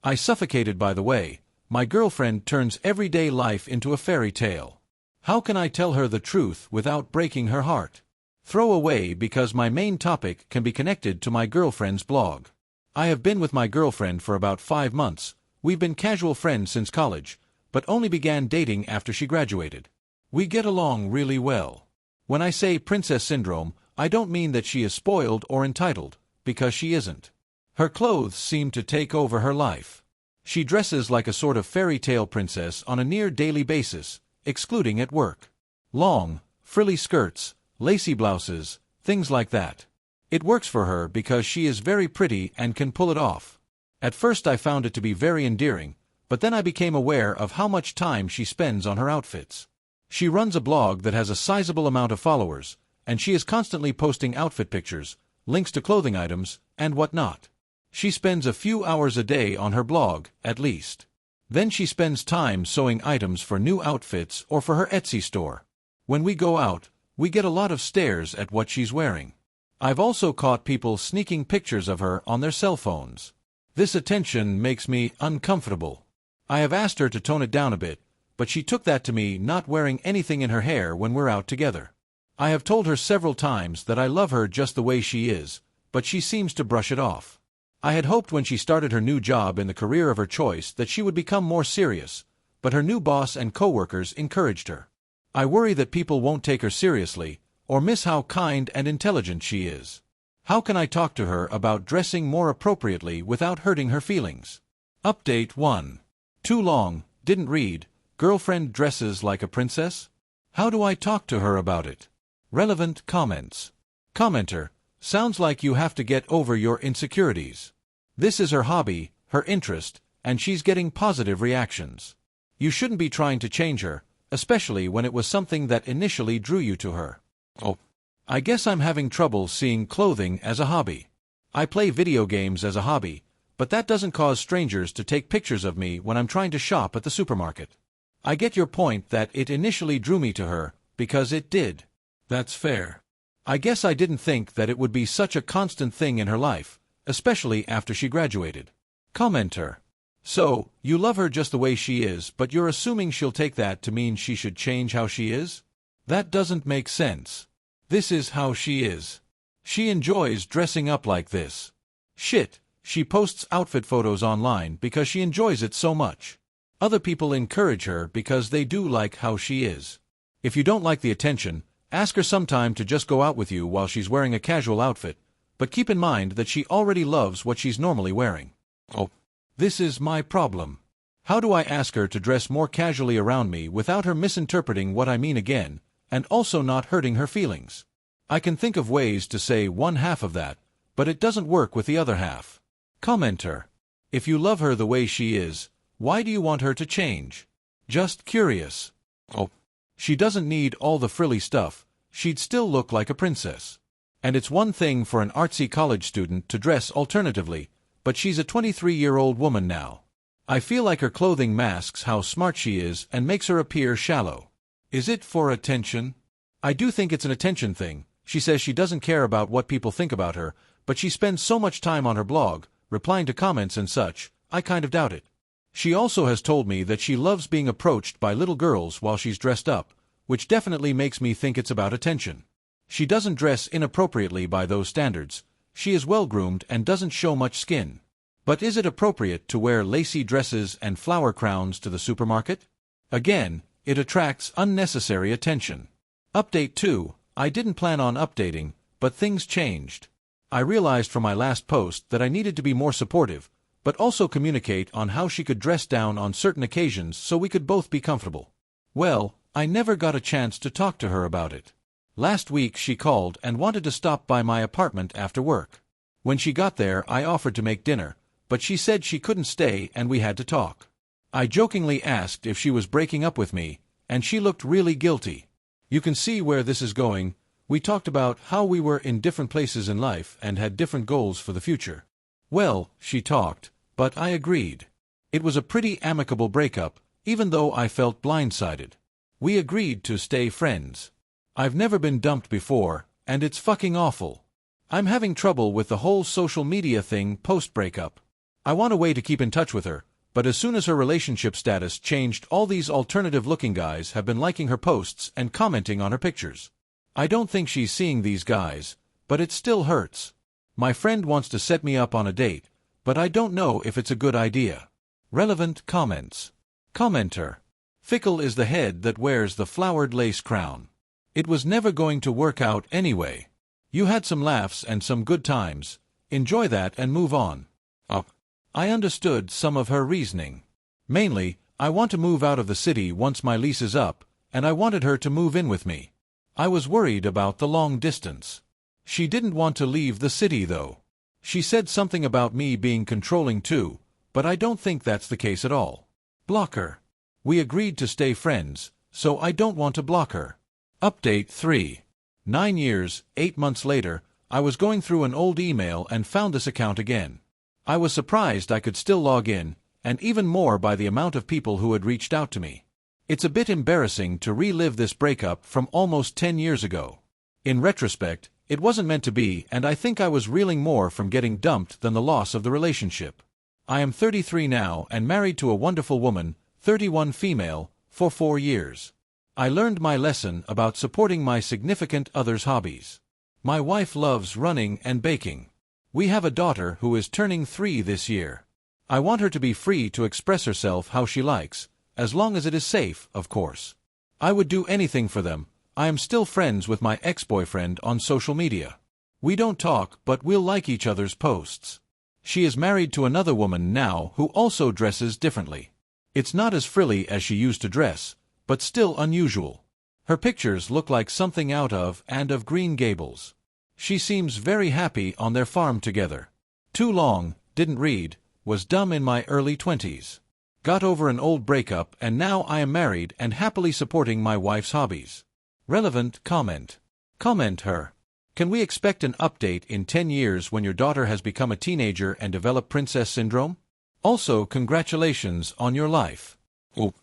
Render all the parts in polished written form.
I suffocated by the way. My girlfriend turns everyday life into a fairy tale. How can I tell her the truth without breaking her heart? Throw away because my main topic can be connected to my girlfriend's blog. I have been with my girlfriend for about 5 months. We've been casual friends since college, but only began dating after she graduated. We get along really well. When I say princess syndrome, I don't mean that she is spoiled or entitled, because she isn't. Her clothes seem to take over her life. She dresses like a sort of fairy tale princess on a near daily basis, excluding at work. Long, frilly skirts, lacy blouses, things like that. It works for her because she is very pretty and can pull it off. At first I found it to be very endearing, but then I became aware of how much time she spends on her outfits. She runs a blog that has a sizable amount of followers, and she is constantly posting outfit pictures, links to clothing items, and whatnot. She spends a few hours a day on her blog, at least. Then she spends time sewing items for new outfits or for her Etsy store. When we go out, we get a lot of stares at what she's wearing. I've also caught people sneaking pictures of her on their cell phones. This attention makes me uncomfortable. I have asked her to tone it down a bit, but she took that to me not wearing anything in her hair when we're out together. I have told her several times that I love her just the way she is, but she seems to brush it off. I had hoped when she started her new job in the career of her choice that she would become more serious, but her new boss and coworkers encouraged her. I worry that people won't take her seriously, or miss how kind and intelligent she is. How can I talk to her about dressing more appropriately without hurting her feelings? Update 1. Too long, didn't read. Girlfriend dresses like a princess? How do I talk to her about it? Relevant comments. Commenter. Sounds like you have to get over your insecurities. This is her hobby, her interest, and she's getting positive reactions. You shouldn't be trying to change her, especially when it was something that initially drew you to her. Oh. I guess I'm having trouble seeing clothing as a hobby. I play video games as a hobby, but that doesn't cause strangers to take pictures of me when I'm trying to shop at the supermarket. I get your point that it initially drew me to her, because it did. That's fair. I guess I didn't think that it would be such a constant thing in her life, especially after she graduated. Commenter. So, you love her just the way she is, but you're assuming she'll take that to mean she should change how she is? That doesn't make sense. This is how she is. She enjoys dressing up like this. Shit, she posts outfit photos online because she enjoys it so much. Other people encourage her because they do like how she is. If you don't like the attention, ask her sometime to just go out with you while she's wearing a casual outfit, but keep in mind that she already loves what she's normally wearing. Oh. This is my problem. How do I ask her to dress more casually around me without her misinterpreting what I mean again, and also not hurting her feelings? I can think of ways to say one half of that, but it doesn't work with the other half. Commenter. If you love her the way she is, why do you want her to change? Just curious. Oh. She doesn't need all the frilly stuff, she'd still look like a princess. And it's one thing for an artsy college student to dress alternatively, but she's a 23-year-old woman now. I feel like her clothing masks how smart she is and makes her appear shallow. Is it for attention? I do think it's an attention thing. She says she doesn't care about what people think about her, but she spends so much time on her blog, replying to comments and such, I kind of doubt it. She also has told me that she loves being approached by little girls while she's dressed up, which definitely makes me think it's about attention. She doesn't dress inappropriately by those standards. She is well-groomed and doesn't show much skin. But is it appropriate to wear lacy dresses and flower crowns to the supermarket? Again, it attracts unnecessary attention. Update 2. I didn't plan on updating, but things changed. I realized from my last post that I needed to be more supportive, but also communicate on how she could dress down on certain occasions so we could both be comfortable. Well, I never got a chance to talk to her about it. Last week she called and wanted to stop by my apartment after work. When she got there, I offered to make dinner, but she said she couldn't stay and we had to talk. I jokingly asked if she was breaking up with me, and she looked really guilty. You can see where this is going. We talked about how we were in different places in life and had different goals for the future. Well, she talked, but I agreed. It was a pretty amicable breakup, even though I felt blindsided. We agreed to stay friends. I've never been dumped before, and it's fucking awful. I'm having trouble with the whole social media thing post-breakup. I want a way to keep in touch with her, but as soon as her relationship status changed, all these alternative-looking guys have been liking her posts and commenting on her pictures. I don't think she's seeing these guys, but it still hurts. My friend wants to set me up on a date, but I don't know if it's a good idea. Relevant comments. Commenter. Fickle is the head that wears the flowered lace crown. It was never going to work out anyway. You had some laughs and some good times. Enjoy that and move on. Up. I understood some of her reasoning. Mainly, I want to move out of the city once my lease is up, and I wanted her to move in with me. I was worried about the long distance. She didn't want to leave the city though. She said something about me being controlling too, but I don't think that's the case at all. Block her. We agreed to stay friends, so I don't want to block her. Update 3. 9 years, 8 months later, I was going through an old email and found this account again. I was surprised I could still log in, and even more by the amount of people who had reached out to me. It's a bit embarrassing to relive this breakup from almost 10 years ago. In retrospect, it wasn't meant to be, and I think I was reeling more from getting dumped than the loss of the relationship. I am 33 now and married to a wonderful woman, 31 female, for 4 years. I learned my lesson about supporting my significant other's hobbies. My wife loves running and baking. We have a daughter who is turning 3 this year. I want her to be free to express herself how she likes, as long as it is safe, of course. I would do anything for them. I am still friends with my ex-boyfriend on social media. We don't talk, but we'll like each other's posts. She is married to another woman now who also dresses differently. It's not as frilly as she used to dress, but still unusual. Her pictures look like something out of Green Gables. She seems very happy on their farm together. Too long, didn't read, was dumb in my early 20s. Got over an old breakup and now I am married and happily supporting my wife's hobbies. Relevant comment. Comment her. Can we expect an update in 10 years when your daughter has become a teenager and developed princess syndrome? Also, congratulations on your life. Oh.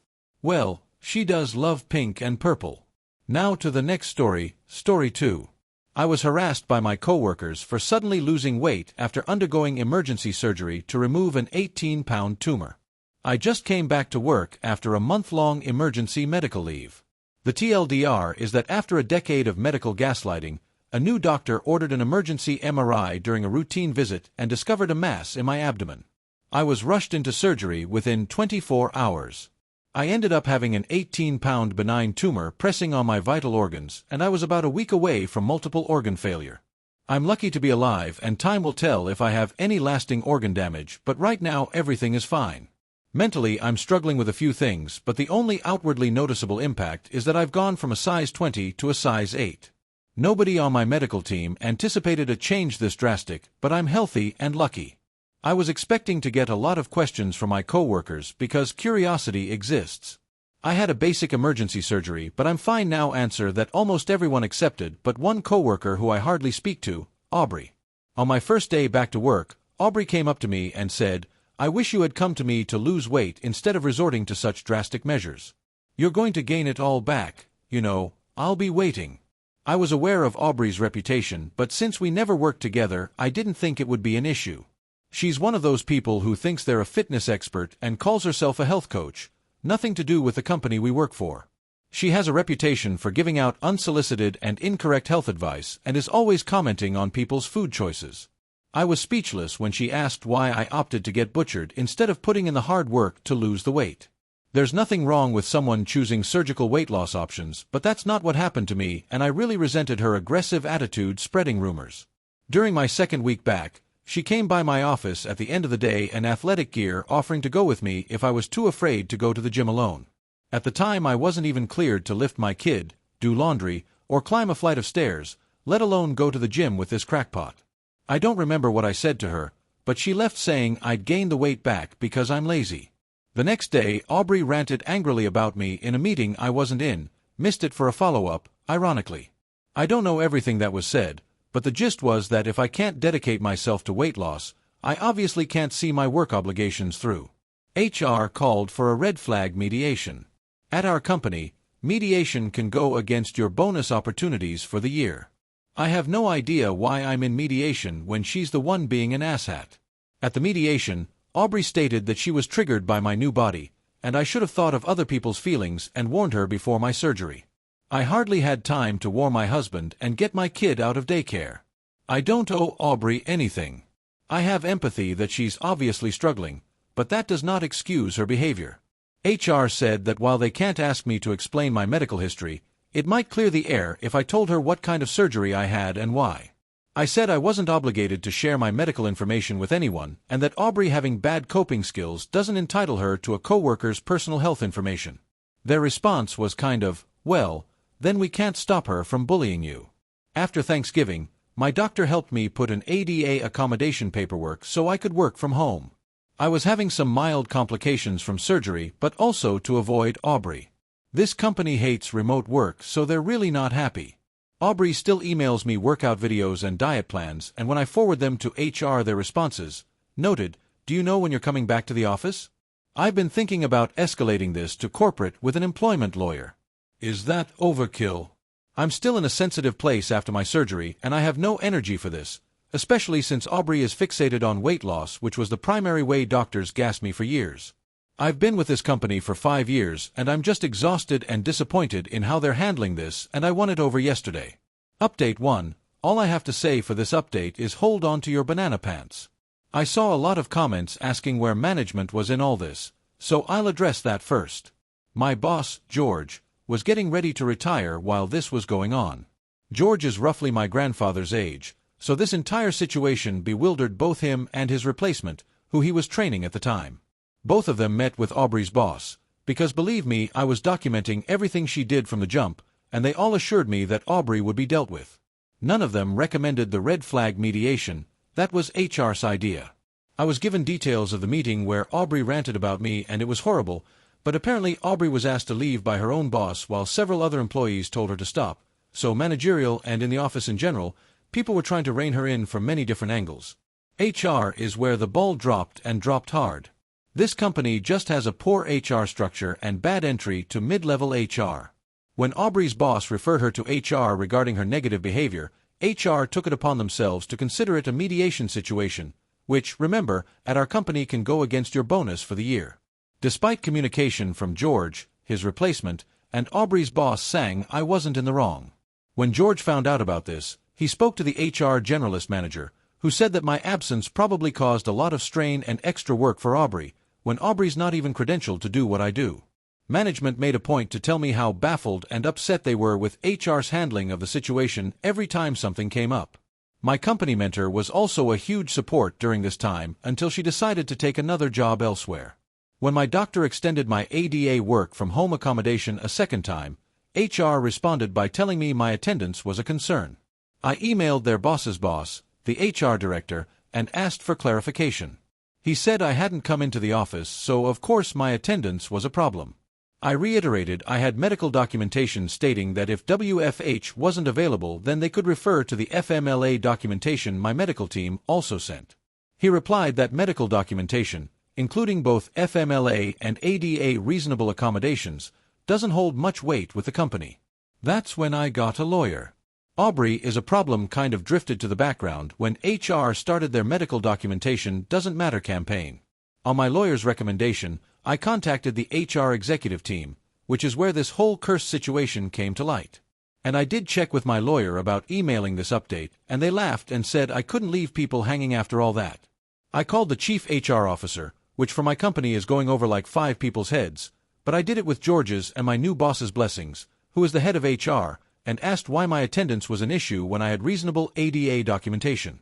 Well, she does love pink and purple. Now to the next story, story 2. I was harassed by my coworkers for suddenly losing weight after undergoing emergency surgery to remove an 18-pound tumor. I just came back to work after a month-long emergency medical leave. The TLDR is that after a decade of medical gaslighting, a new doctor ordered an emergency MRI during a routine visit and discovered a mass in my abdomen. I was rushed into surgery within 24 hours. I ended up having an 18-pound benign tumor pressing on my vital organs, and I was about a week away from multiple organ failure. I'm lucky to be alive, and time will tell if I have any lasting organ damage, but right now everything is fine. Mentally, I'm struggling with a few things, but the only outwardly noticeable impact is that I've gone from a size 20 to a size 8. Nobody on my medical team anticipated a change this drastic, but I'm healthy and lucky. I was expecting to get a lot of questions from my coworkers because curiosity exists. I had a basic emergency surgery, but I'm fine now. Answer that almost everyone accepted, but one coworker who I hardly speak to, Aubrey. On my first day back to work, Aubrey came up to me and said, "I wish you had come to me to lose weight instead of resorting to such drastic measures. You're going to gain it all back, you know, I'll be waiting." I was aware of Aubrey's reputation, but since we never worked together, I didn't think it would be an issue. She's one of those people who thinks they're a fitness expert and calls herself a health coach, nothing to do with the company we work for. She has a reputation for giving out unsolicited and incorrect health advice and is always commenting on people's food choices. I was speechless when she asked why I opted to get butchered instead of putting in the hard work to lose the weight. There's nothing wrong with someone choosing surgical weight loss options, but that's not what happened to me, and I really resented her aggressive attitude spreading rumors. During my second week back, she came by my office at the end of the day in athletic gear, offering to go with me if I was too afraid to go to the gym alone. At the time, I wasn't even cleared to lift my kid, do laundry, or climb a flight of stairs, let alone go to the gym with this crackpot. I don't remember what I said to her, but she left saying I'd gained the weight back because I'm lazy. The next day, Aubrey ranted angrily about me in a meeting I wasn't in, missed it for a follow-up, ironically. I don't know everything that was said, but the gist was that if I can't dedicate myself to weight loss, I obviously can't see my work obligations through. HR called for a red flag mediation. At our company, mediation can go against your bonus opportunities for the year. I have no idea why I'm in mediation when she's the one being an asshat. At the mediation, Aubrey stated that she was triggered by my new body, and I should have thought of other people's feelings and warned her before my surgery. I hardly had time to warn my husband and get my kid out of daycare. I don't owe Aubrey anything. I have empathy that she's obviously struggling, but that does not excuse her behavior. HR said that while they can't ask me to explain my medical history, it might clear the air if I told her what kind of surgery I had and why. I said I wasn't obligated to share my medical information with anyone, and that Aubrey having bad coping skills doesn't entitle her to a coworker's personal health information. Their response was kind of, well, then we can't stop her from bullying you. After Thanksgiving, my doctor helped me put an ADA accommodation paperwork so I could work from home. I was having some mild complications from surgery, but also to avoid Aubrey. This company hates remote work, so they're really not happy. Aubrey still emails me workout videos and diet plans, and when I forward them to HR, their responses, noted, "Do you know when you're coming back to the office?" I've been thinking about escalating this to corporate with an employment lawyer. Is that overkill? I'm still in a sensitive place after my surgery, and I have no energy for this, especially since Aubrey is fixated on weight loss, which was the primary way doctors gassed me for years. I've been with this company for 5 years, and I'm just exhausted and disappointed in how they're handling this, and I won it over yesterday. Update 1. All I have to say for this update is hold on to your banana pants. I saw a lot of comments asking where management was in all this, so I'll address that first. My boss, George, was getting ready to retire while this was going on. George is roughly my grandfather's age, so this entire situation bewildered both him and his replacement, who he was training at the time. Both of them met with Aubrey's boss, because believe me, I was documenting everything she did from the jump, and they all assured me that Aubrey would be dealt with. None of them recommended the red flag mediation. That was HR's idea. I was given details of the meeting where Aubrey ranted about me, and it was horrible, but apparently Aubrey was asked to leave by her own boss while several other employees told her to stop, so managerial and in the office in general, people were trying to rein her in from many different angles. HR is where the ball dropped, and dropped hard. This company just has a poor HR structure and bad entry to mid-level HR. When Aubrey's boss referred her to HR regarding her negative behavior, HR took it upon themselves to consider it a mediation situation, which, remember, at our company can go against your bonus for the year. Despite communication from George, his replacement, and Aubrey's boss saying I wasn't in the wrong. When George found out about this, he spoke to the HR generalist manager, who said that my absence probably caused a lot of strain and extra work for Aubrey, when Aubrey's not even credentialed to do what I do. Management made a point to tell me how baffled and upset they were with HR's handling of the situation every time something came up. My company mentor was also a huge support during this time until she decided to take another job elsewhere. When my doctor extended my ADA work from home accommodation a second time, HR responded by telling me my attendance was a concern. I emailed their boss's boss, the HR director, and asked for clarification. He said I hadn't come into the office, so of course my attendance was a problem. I reiterated I had medical documentation stating that if WFH wasn't available, then they could refer to the FMLA documentation my medical team also sent. He replied that medical documentation, including both FMLA and ADA reasonable accommodations, doesn't hold much weight with the company. That's when I got a lawyer. Aubrey is a problem kind of drifted to the background when HR started their medical documentation doesn't matter campaign. On my lawyer's recommendation, I contacted the HR executive team, which is where this whole cursed situation came to light. And I did check with my lawyer about emailing this update, and they laughed and said I couldn't leave people hanging after all that. I called the chief HR officer, which for my company is going over like 5 people's heads, but I did it with George's and my new boss's blessings, who is the head of HR, and asked why my attendance was an issue when I had reasonable ADA documentation.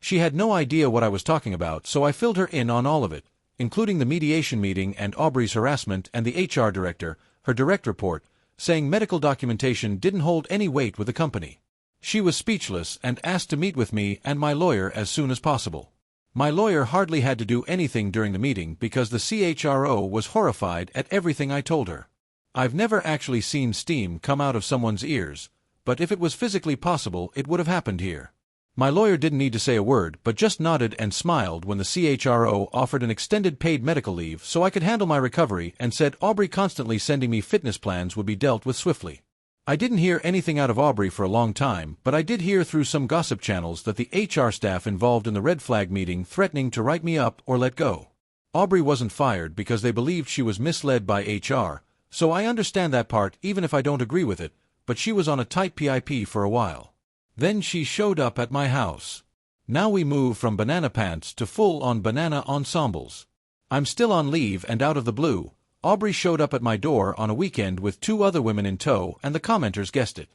She had no idea what I was talking about, so I filled her in on all of it, including the mediation meeting and Aubrey's harassment and the HR director, her direct report, saying medical documentation didn't hold any weight with the company. She was speechless and asked to meet with me and my lawyer as soon as possible. My lawyer hardly had to do anything during the meeting because the CHRO was horrified at everything I told her. I've never actually seen steam come out of someone's ears, but if it was physically possible, it would have happened here. My lawyer didn't need to say a word, but just nodded and smiled when the CHRO offered an extended paid medical leave so I could handle my recovery and said Aubrey constantly sending me fitness plans would be dealt with swiftly. I didn't hear anything out of Aubrey for a long time, but I did hear through some gossip channels that the HR staff involved in the red flag meeting threatening to write me up or let go. Aubrey wasn't fired because they believed she was misled by HR, so I understand that part even if I don't agree with it, but she was on a tight PIP for a while. Then she showed up at my house. Now we move from banana pants to full-on banana ensembles. I'm still on leave and out of the blue, Aubrey showed up at my door on a weekend with 2 other women in tow and the commenters guessed it.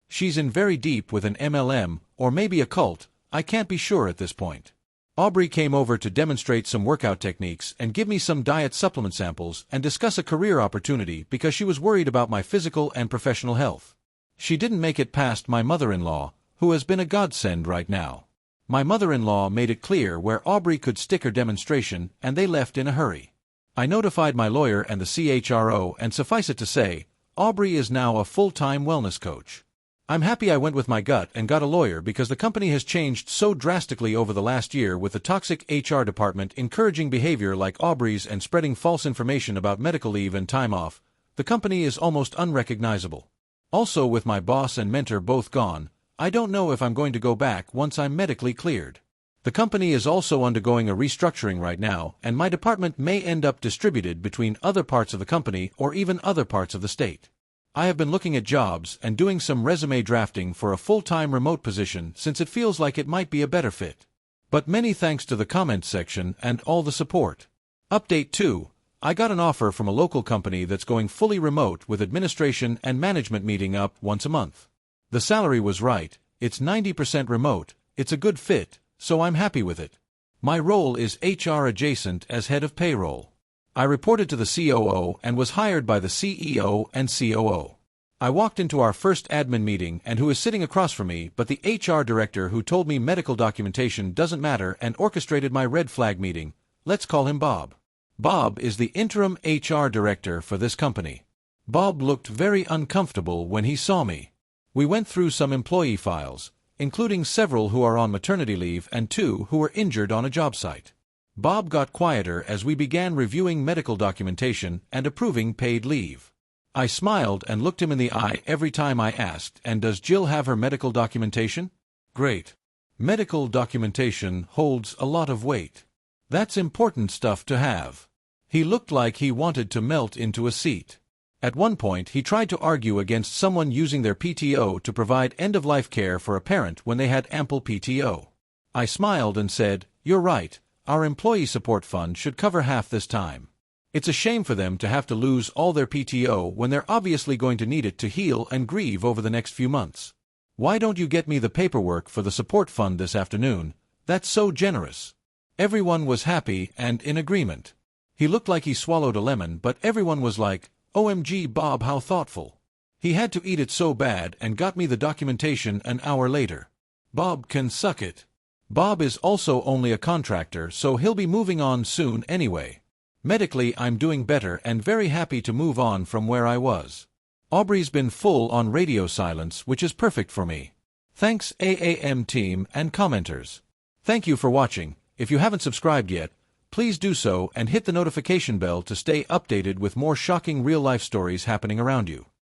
She's in very deep with an MLM, or maybe a cult, I can't be sure at this point. Aubrey came over to demonstrate some workout techniques and give me some diet supplement samples and discuss a career opportunity because she was worried about my physical and professional health. She didn't make it past my mother-in-law, who has been a godsend right now. My mother-in-law made it clear where Aubrey could stick her demonstration, and they left in a hurry. I notified my lawyer and the CHRO, and suffice it to say, Aubrey is now a full-time wellness coach. I'm happy I went with my gut and got a lawyer because the company has changed so drastically over the last year with the toxic HR department encouraging behavior like Aubrey's and spreading false information about medical leave and time off. The company is almost unrecognizable. Also, with my boss and mentor both gone, I don't know if I'm going to go back once I'm medically cleared. The company is also undergoing a restructuring right now, and my department may end up distributed between other parts of the company or even other parts of the state. I have been looking at jobs and doing some resume drafting for a full-time remote position since it feels like it might be a better fit. But many thanks to the comments section and all the support. Update 2. I got an offer from a local company that's going fully remote with administration and management meeting up once a month. The salary was right, it's 90% remote, it's a good fit, so I'm happy with it. My role is HR adjacent as head of payroll. I reported to the COO and was hired by the CEO and COO. I walked into our first admin meeting and who is sitting across from me but the HR director who told me medical documentation doesn't matter and orchestrated my red flag meeting. Let's call him Bob. Bob is the interim HR director for this company. Bob looked very uncomfortable when he saw me. We went through some employee files, including several who are on maternity leave and 2 who were injured on a job site. Bob got quieter as we began reviewing medical documentation and approving paid leave. I smiled and looked him in the eye every time I asked, "And does Jill have her medical documentation?" "Great. Medical documentation holds a lot of weight. That's important stuff to have." He looked like he wanted to melt into a seat. At one point, he tried to argue against someone using their PTO to provide end-of-life care for a parent when they had ample PTO. I smiled and said, "You're right, our employee support fund should cover half this time. It's a shame for them to have to lose all their PTO when they're obviously going to need it to heal and grieve over the next few months. Why don't you get me the paperwork for the support fund this afternoon? That's so generous." Everyone was happy and in agreement. He looked like he swallowed a lemon, but everyone was like, "OMG Bob, how thoughtful." He had to eat it so bad and got me the documentation an hour later. Bob can suck it. Bob is also only a contractor, so he'll be moving on soon anyway. Medically, I'm doing better and very happy to move on from where I was. Aubrey's been full on radio silence, which is perfect for me. Thanks AAM team and commenters. Thank you for watching. If you haven't subscribed yet, please do so and hit the notification bell to stay updated with more shocking real-life stories happening around you.